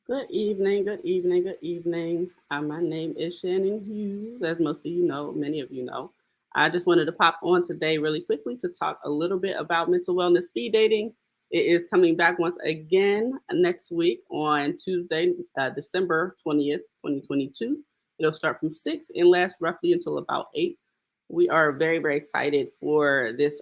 Good evening, good evening, good evening. My name is Shannon Hughes, as most of you know, many of you know. I just wanted to pop on today really quickly to talk a little bit about mental wellness speed dating. It is coming back once again next week on Tuesday, December 20th, 2022. It'll start from 6 and last roughly until about 8. We are very, very excited for this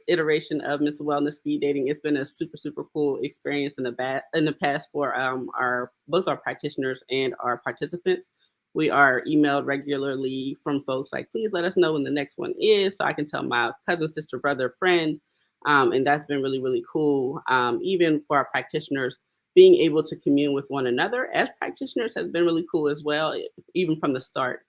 iteration of mental wellness speed dating. It's been a super cool experience in the past for our both our practitioners and our participants. We are emailed regularly from folks like, please let us know when the next one is, so I can tell my cousin, sister, brother, friend, and that's been really cool. Even for our practitioners, being able to commune with one another as practitioners has been really cool as well, even from the start.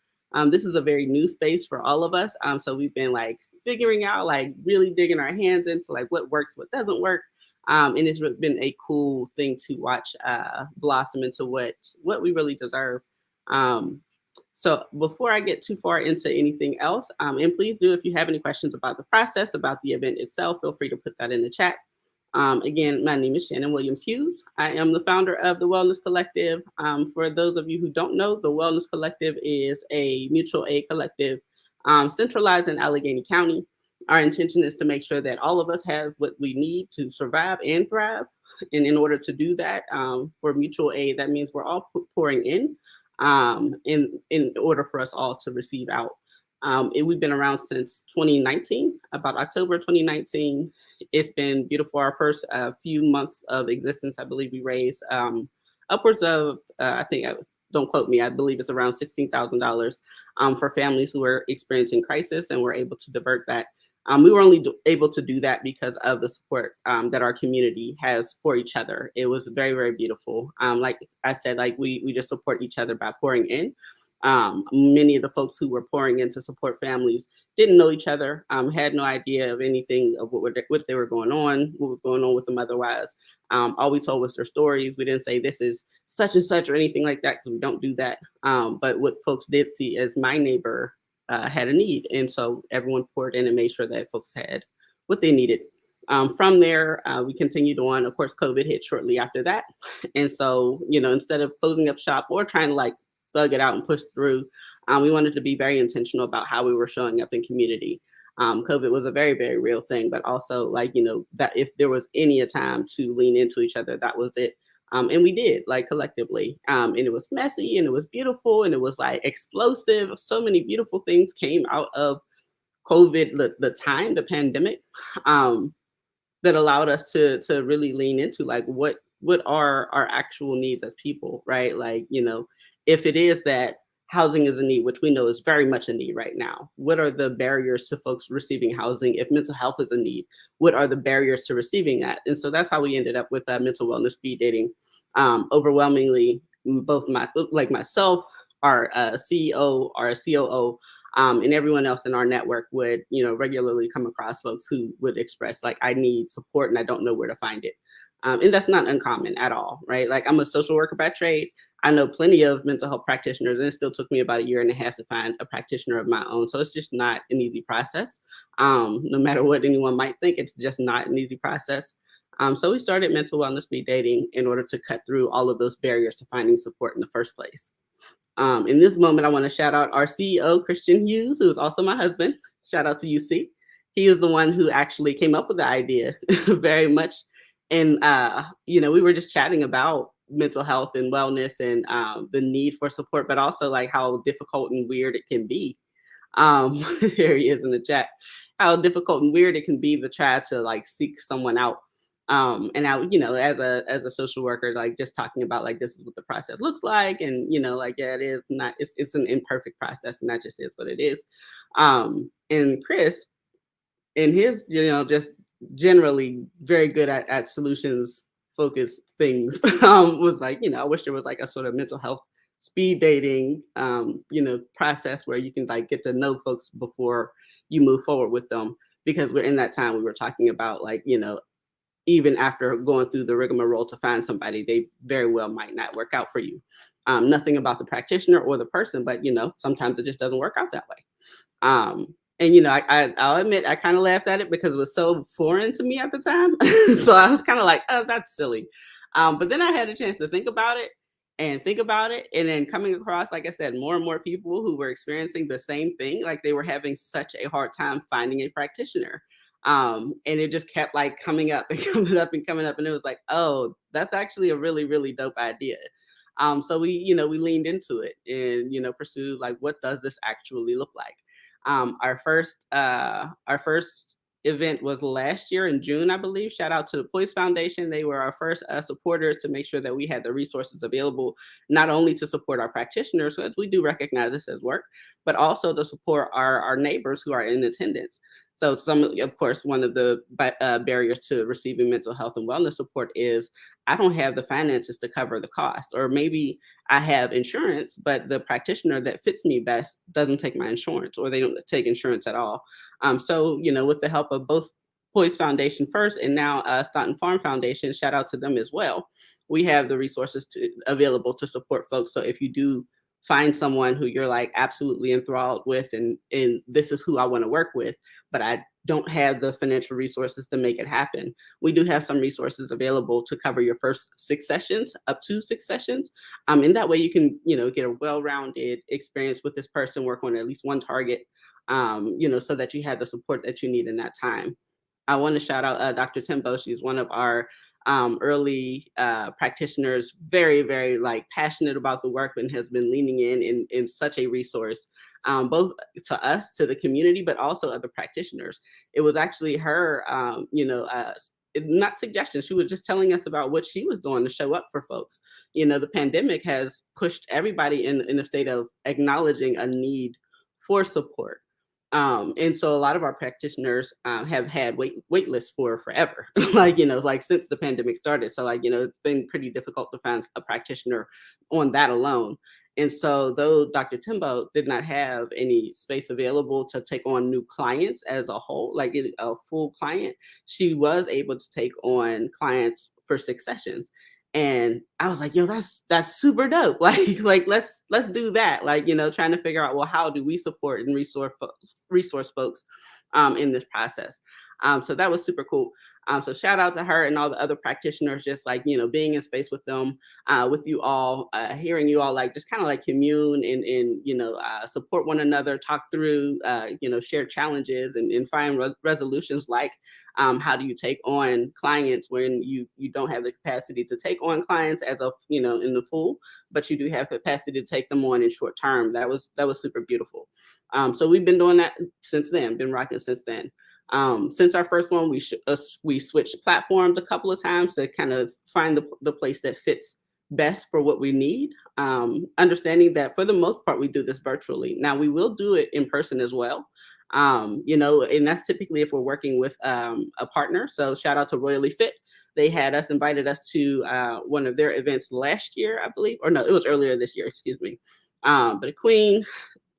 This is a very new space for all of us. So we've been like figuring out, like really digging our hands into like what works, what doesn't work. And it's been a cool thing to watch blossom into what we really deserve. Um, so before I get too far into anything else, and please do, if you have any questions about the process, about the event itself, feel free to put that in the chat. Again, my name is Shannon Williams Hughes. I am the founder of the Wellness Collective. For those of you who don't know, the Wellness Collective is a mutual aid collective centralized in Allegheny County. Our intention is to make sure that all of us have what we need to survive and thrive. And in order to do that, for mutual aid, that means we're all pouring in order for us all to receive out. And we've been around since 2019, about October 2019. It's been beautiful. Our first few months of existence, I believe we raised upwards of, don't quote me, I believe it's around $16,000 for families who are experiencing crisis, and we're able to divert that. We were only able to do that because of the support that our community has for each other. It was very beautiful. Like I said, like we just support each other by pouring in. Many of the folks who were pouring in to support families didn't know each other, had no idea of anything of what they were going on, what was going on with them otherwise. All we told was their stories. We didn't say this is such and such or anything like that because we don't do that. But what folks did see is my neighbor had a need. And so everyone poured in and made sure that folks had what they needed. From there, we continued on. Of course, COVID hit shortly after that. And so, instead of closing up shop or trying to like thug it out and push through, we wanted to be very intentional about how we were showing up in community. COVID was a very real thing, but also like, that if there was any a time to lean into each other, that was it. And we did, like, collectively. And it was messy and it was beautiful and it was like explosive. So many beautiful things came out of COVID, the pandemic, um, that allowed us to really lean into like what are our actual needs as people, right? Like, if it is that housing is a need, which we know is very much a need right now, what are the barriers to folks receiving housing? If mental health is a need, what are the barriers to receiving that? And so that's how we ended up with mental wellness speed dating. Overwhelmingly, both myself, our CEO, our COO, and everyone else in our network would, regularly come across folks who would express like, I need support and I don't know where to find it. And that's not uncommon at all, right? Like, I'm a social worker by trade. I know plenty of mental health practitioners, and it still took me about a year and a half to find a practitioner of my own. So it's just not an easy process. No matter what anyone might think, it's just not an easy process. So we started mental wellness speed dating in order to cut through all of those barriers to finding support in the first place. In this moment, I want to shout out our CEO, Christian Hughes, who is also my husband. Shout out to UC. He is the one who actually came up with the idea very much. And, we were just chatting about mental health and wellness and the need for support, but also like how difficult and weird it can be. There he is in the chat. How difficult and weird it can be to try to like seek someone out. And now, as a social worker, like just talking about like this is what the process looks like, and like, yeah, it is not, it's an imperfect process, and that just is what it is. And Chris, in his, just generally very good at solutions focused things, was like, I wish there was like a sort of mental health speed dating, process where you can like get to know folks before you move forward with them. Because we're in that time we were talking about like, even after going through the rigmarole to find somebody, they very well might not work out for you. Nothing about the practitioner or the person, but sometimes it just doesn't work out that way. And I'll admit I kind of laughed at it because it was so foreign to me at the time. So I was kind of like, oh, that's silly. But then I had a chance to think about it. and think about it. And then coming across, like I said, more and more people who were experiencing the same thing, like they were having such a hard time finding a practitioner. And it just kept like coming up and coming up and coming up. And it was like, oh, that's actually a really, really dope idea. So we leaned into it and, pursued like, what does this actually look like? Our first event was last year in June, I believe. Shout out to the Poise Foundation. They were our first supporters to make sure that we had the resources available, not only to support our practitioners, because we do recognize this as work, but also to support our neighbors who are in attendance. So, of course, one of the barriers to receiving mental health and wellness support is I don't have the finances to cover the cost, or maybe I have insurance, but the practitioner that fits me best doesn't take my insurance, or they don't take insurance at all. So, with the help of both Poise Foundation first and now Staunton Farm Foundation, shout out to them as well. We have the resources available to support folks. So if you do find someone who you're like absolutely enthralled with, and this is who I want to work with, but I don't have the financial resources to make it happen, we do have some resources available to cover your first 6 sessions, up to 6 sessions. And that way you can, get a well-rounded experience with this person, work on at least one target, so that you have the support that you need in that time. I want to shout out Dr. Timbo. She's one of our early practitioners, very, very like passionate about the work and has been leaning in such a resource, both to us, to the community, but also other practitioners. It was actually her, not suggestion. She was just telling us about what she was doing to show up for folks. The pandemic has pushed everybody in a state of acknowledging a need for support. And so a lot of our practitioners have had wait lists for forever, like since the pandemic started. So it's been pretty difficult to find a practitioner on that alone. And so though Dr. Timbo did not have any space available to take on new clients as a whole, like a full client, she was able to take on clients for 6 sessions. And I was like, yo, that's super dope. Like let's do that. Trying to figure out, well, how do we support and resource folks in this process. So that was super cool. So shout out to her and all the other practitioners, just like, being in space with them, with you all, hearing you all like just kind of like commune and support one another, talk through, share challenges and find resolutions, like how do you take on clients when you don't have the capacity to take on clients as of, in the full, but you do have capacity to take them on in short term. That was super beautiful. So we've been doing that since then, been rocking since then. Since our first one, we switched platforms a couple of times to kind of find the place that fits best for what we need. Understanding that for the most part, we do this virtually. Now we will do it in person as well. And that's typically if we're working with a partner. So shout out to Royally Fit. They had invited us to one of their events last year, I believe, or no, it was earlier this year, excuse me. But Queen,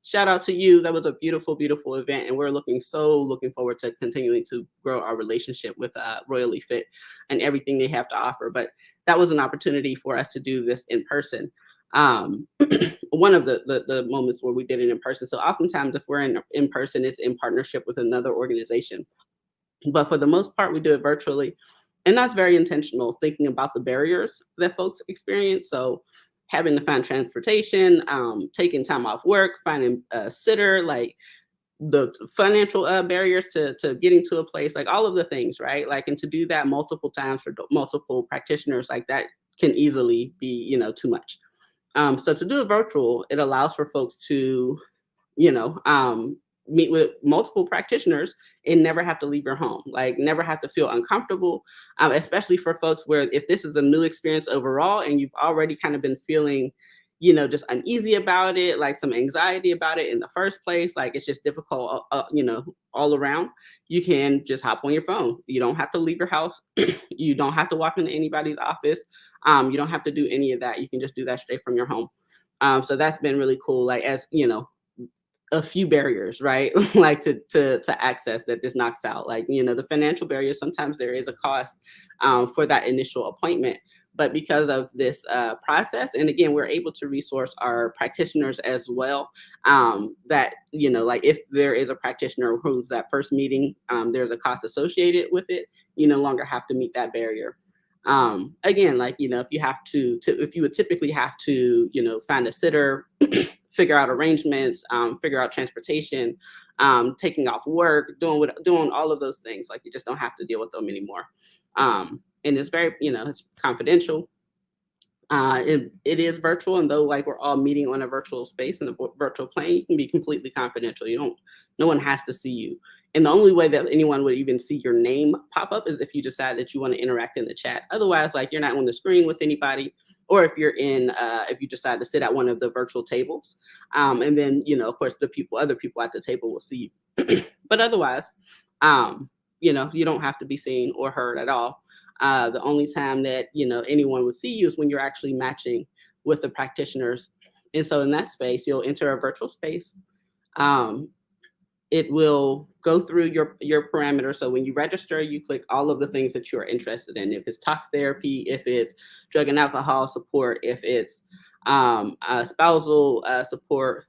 shout out to you. That was a beautiful, beautiful event. And we're looking forward to continuing to grow our relationship with Royally Fit and everything they have to offer. But that was an opportunity for us to do this in person. One of the moments where we did it in person. So oftentimes if we're in person, it's in partnership with another organization. But for the most part, we do it virtually. And that's very intentional, thinking about the barriers that folks experience. So having to find transportation, taking time off work, finding a sitter, like the financial barriers to getting to a place, like all of the things, right? Like, and to do that multiple times for multiple practitioners, like that can easily be, too much. So to do it virtual, it allows for folks to, you know, um, meet with multiple practitioners and never have to leave your home, like never have to feel uncomfortable, especially for folks where if this is a new experience overall and you've already kind of been feeling, just uneasy about it, like some anxiety about it in the first place, like it's just difficult, all around. You can just hop on your phone. You don't have to leave your house. You don't have to walk into anybody's office. You don't have to do any of that. You can just do that straight from your home. So that's been really cool. Like, as a few barriers, right? Like to access that this knocks out. Like, the financial barriers, sometimes there is a cost for that initial appointment. But because of this process, and again, we're able to resource our practitioners as well. That, like if there is a practitioner who's that first meeting, there's a cost associated with it. You no longer have to meet that barrier. Again, like, if you have if you would typically have to, find a sitter, figure out arrangements, figure out transportation, taking off work, doing all of those things. Like, you just don't have to deal with them anymore. And it's very, it's confidential. It is virtual, and though like we're all meeting on a virtual space and a virtual plane, you can be completely confidential. No one has to see you. And the only way that anyone would even see your name pop up is if you decide that you want to interact in the chat. Otherwise, like, you're not on the screen with anybody, or if you decide to sit at one of the virtual tables, and then of course other people at the table will see you. But otherwise, you don't have to be seen or heard at all. The only time that anyone would see you is when you're actually matching with the practitioners. And so in that space, you'll enter a virtual space. Um, it will go through your parameters. So when you register, you click all of the things that you're interested in. If it's talk therapy, if it's drug and alcohol support, if it's spousal support,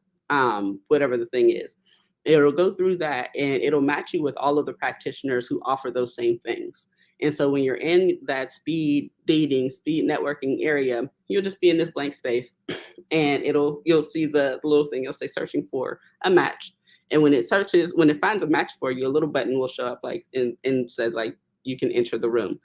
whatever the thing is, it'll go through that and it'll match you with all of the practitioners who offer those same things. And so when you're in that speed dating, speed networking area, you'll just be in this blank space, and you'll see the little thing, you'll say searching for a match. And when it finds a match for you, a little button will show up, like, and says, like, you can enter the room.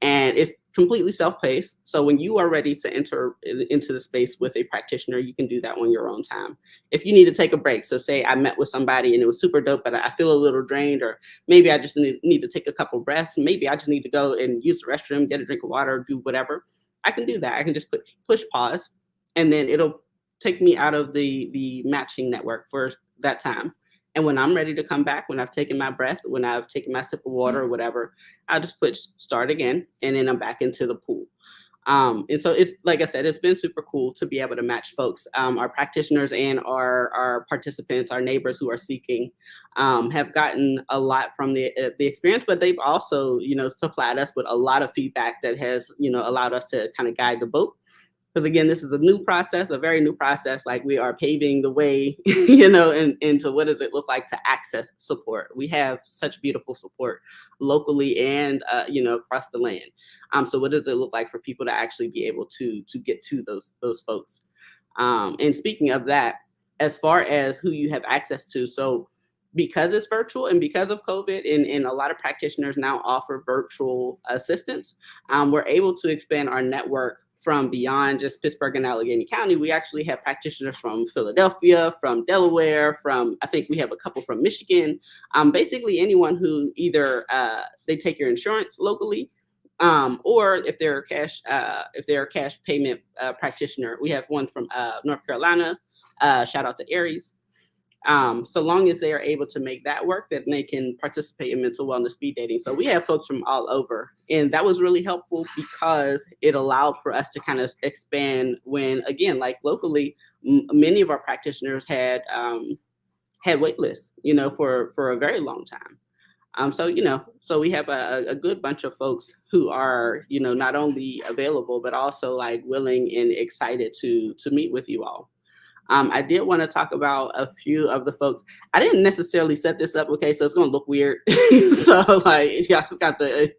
And it's completely self-paced. So when you are ready to enter into the space with a practitioner, you can do that on your own time. If you need to take a break, so say I met with somebody and it was super dope, but I feel a little drained, or maybe I just need to take a couple breaths. Maybe I just need to go and use the restroom, get a drink of water, do whatever. I can do that. I can just push pause, and then it'll take me out of the matching network for that time. And when I'm ready to come back, when I've taken my breath, when I've taken my sip of water or whatever, I'll just push start again, and then I'm back into the pool. And so it's, like I said, it's been super cool to be able to match folks. Our practitioners and our participants, our neighbors who are seeking, have gotten a lot from the experience, but they've also, supplied us with a lot of feedback that has, allowed us to kind of guide the boat. Because again, this is a new process, a very new process. Like, we are paving the way, into what does it look like to access support. We have such beautiful support locally and across the land. So what does it look like for people to actually be able to get to those folks? And speaking of that, as far as who you have access to, so because it's virtual and because of COVID, and a lot of practitioners now offer virtual assistance, we're able to expand our network from beyond just Pittsburgh and Allegheny County. We actually have practitioners from Philadelphia, from Delaware, I think we have a couple from Michigan. Basically anyone who either they take your insurance locally, or if they're a cash payment practitioner. We have one from North Carolina. Shout out to Aries. So long as they are able to make that work, that they can participate in mental wellness speed dating. So we have folks from all over, and that was really helpful because it allowed for us to kind of expand when, again, like locally, many of our practitioners had wait lists, for a very long time. So we have a good bunch of folks who are, not only available, but also like willing and excited to meet with you all. I did want to talk about a few of the folks. I didn't necessarily set this up, okay, so it's going to look weird. So like, y'all just got to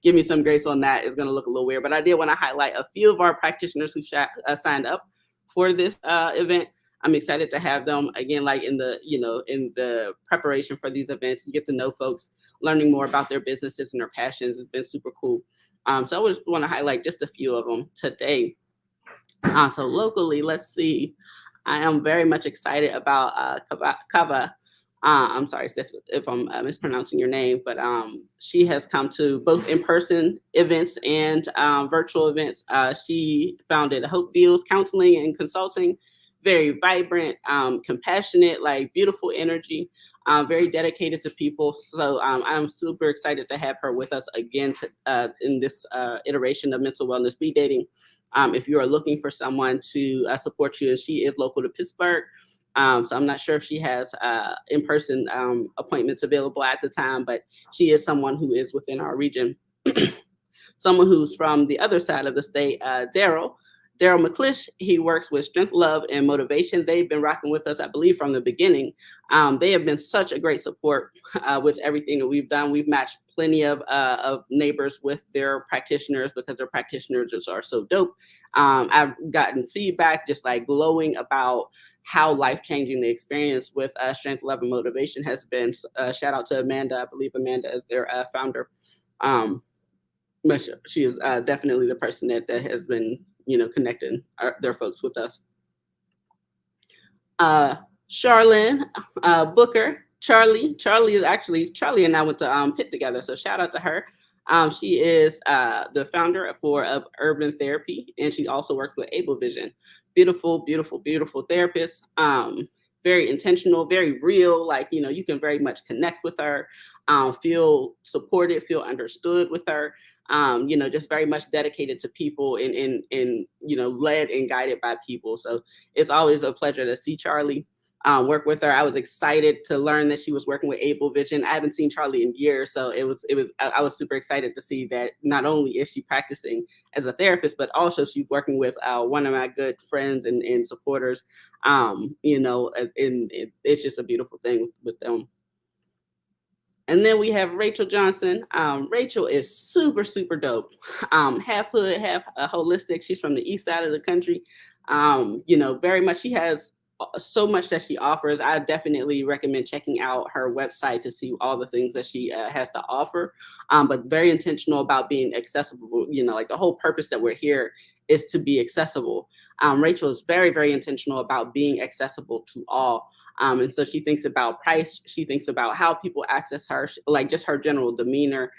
give me some grace on that. It's going to look a little weird, but I did want to highlight a few of our practitioners who signed up for this event. I'm excited to have them again, like in the preparation for these events. You get to know folks, learning more about their businesses and their passions. It's been super cool. So I just want to highlight just a few of them today. So locally, let's see. I am very much excited about Kava. I'm sorry if I'm mispronouncing your name, but she has come to both in-person events and virtual events. She founded Hope Deals Counseling and Consulting. Very vibrant, compassionate, like beautiful energy, very dedicated to people. So I'm super excited to have her with us again in this iteration of mental wellness speed dating. If you are looking for someone to support you, she is local to Pittsburgh. So I'm not sure if she has in-person appointments available at the time, but she is someone who is within our region. Someone who's from the other side of the state, Daryl. Daryl McClish, he works with Strength, Love, and Motivation. They've been rocking with us, I believe, from the beginning. They have been such a great support with everything that we've done. We've matched plenty of neighbors with their practitioners because their practitioners just are so dope. I've gotten feedback just like glowing about how life changing the experience with Strength, Love, and Motivation has been. Shout out to Amanda. I believe Amanda is their founder. Um, but she is definitely the person that has been, connecting their folks with us. Charlene Booker, Charlie is actually Charlie and I went to Pitt together, so shout out to her. She is the founder of Urban Therapy, and she also works with Able Vision. Beautiful, beautiful, beautiful therapist. Very intentional, very real. Like, you can very much connect with her, feel supported, feel understood with her. Just very much dedicated to people and led and guided by people. So it's always a pleasure to see Charlie, work with her. I was excited to learn that she was working with Able Vision. I haven't seen Charlie in years, so I was super excited to see that not only is she practicing as a therapist, but also she's working with one of my good friends and supporters. It's just a beautiful thing with them. And then we have Rachel Johnson. Rachel is super, super dope. Half hood, half holistic. She's from the east side of the country. Very much. She has so much that she offers. I definitely recommend checking out her website to see all the things that she has to offer. But very intentional about being accessible. Like the whole purpose that we're here is to be accessible. Rachel is very, very intentional about being accessible to all. And so she thinks about price. She thinks about how people access her, like just her general demeanor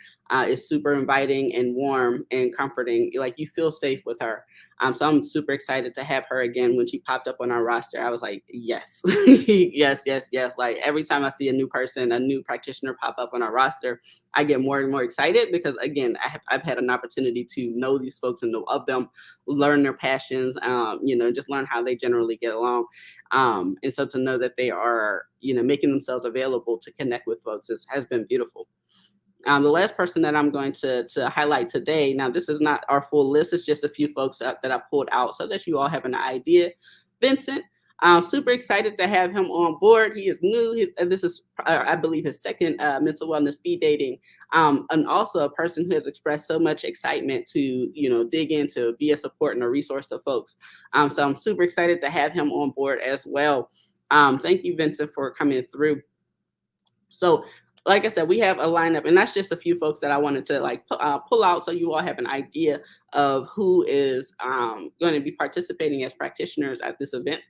is super inviting and warm and comforting. Like you feel safe with her. So I'm super excited to have her again. When she popped up on our roster, I was like, yes, yes, yes, yes. Like every time I see a new person, a new practitioner pop up on our roster, I get more and more excited because again, I've had an opportunity to know these folks and know of them, learn their passions, just learn how they generally get along. And so to know that they are, making themselves available to connect with folks has been beautiful. The last person that I'm going to highlight today, now this is not our full list, it's just a few folks that I pulled out so that you all have an idea. Vincent, I'm super excited to have him on board. He is new. This is, I believe, his second mental wellness speed dating, and also a person who has expressed so much excitement to, dig into, be a support and a resource to folks. So I'm super excited to have him on board as well. Thank you, Vincent, for coming through. So, like I said, we have a lineup, and that's just a few folks that I wanted to pull out so you all have an idea of who is going to be participating as practitioners at this event.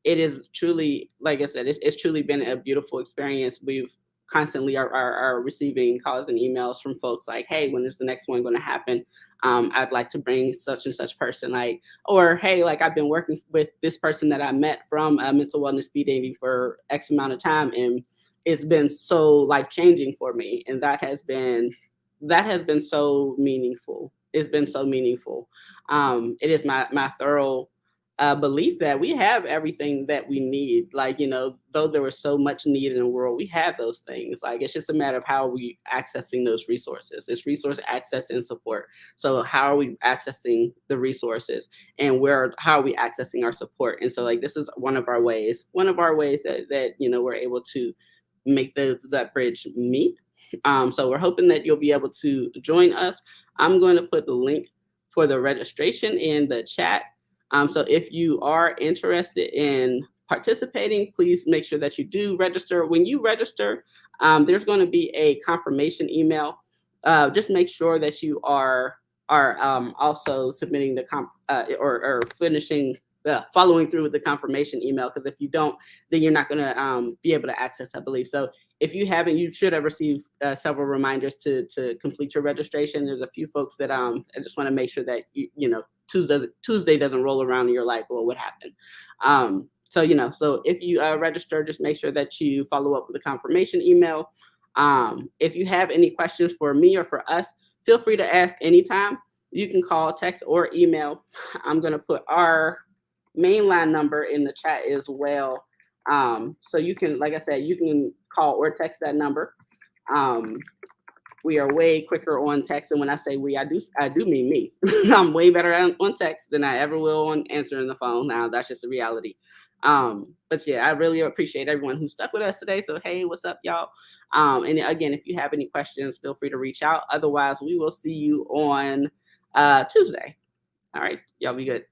It is truly, like I said, it's truly been a beautiful experience. We've constantly are receiving calls and emails from folks like, hey, when is the next one going to happen? I'd like to bring such and such person, like, or hey, like I've been working with this person that I met from mental wellness speed dating for X amount of time, and it's been so life changing for me, and that has been so meaningful. It's been so meaningful. It is my thorough belief that we have everything that we need. Like, though there was so much need in the world, we have those things. Like, it's just a matter of how we accessing those resources. It's resource access and support. So how are we accessing the resources, and how are we accessing our support? And so, like, this is one of our ways that we're able to make that bridge meet. So we're hoping that you'll be able to join us. I'm going to put the link for the registration in the chat. So if you are interested in participating, please make sure that you do register. When you register, there's going to be a confirmation email. Just make sure that you are also submitting the or finishing following through with the confirmation email, because if you don't, then you're not going to be able to access, I believe. So if you haven't, you should have received several reminders to complete your registration. There's a few folks that I just want to make sure that Tuesday doesn't roll around and you're like, well, what happened? So if you register, just make sure that you follow up with a confirmation email. If you have any questions for me or for us, feel free to ask anytime. You can call, text, or email. I'm going to put our mainline number in the chat as well. So you can, like I said, you can call or text that number. We are way quicker on text, and when I say we, I do mean me. I'm way better on text than I ever will on answering the phone. Now that's just a reality. But yeah, I really appreciate everyone who stuck with us today. So hey, what's up, y'all? And again, if you have any questions, feel free to reach out. Otherwise, we will see you on Tuesday. All right, y'all be good.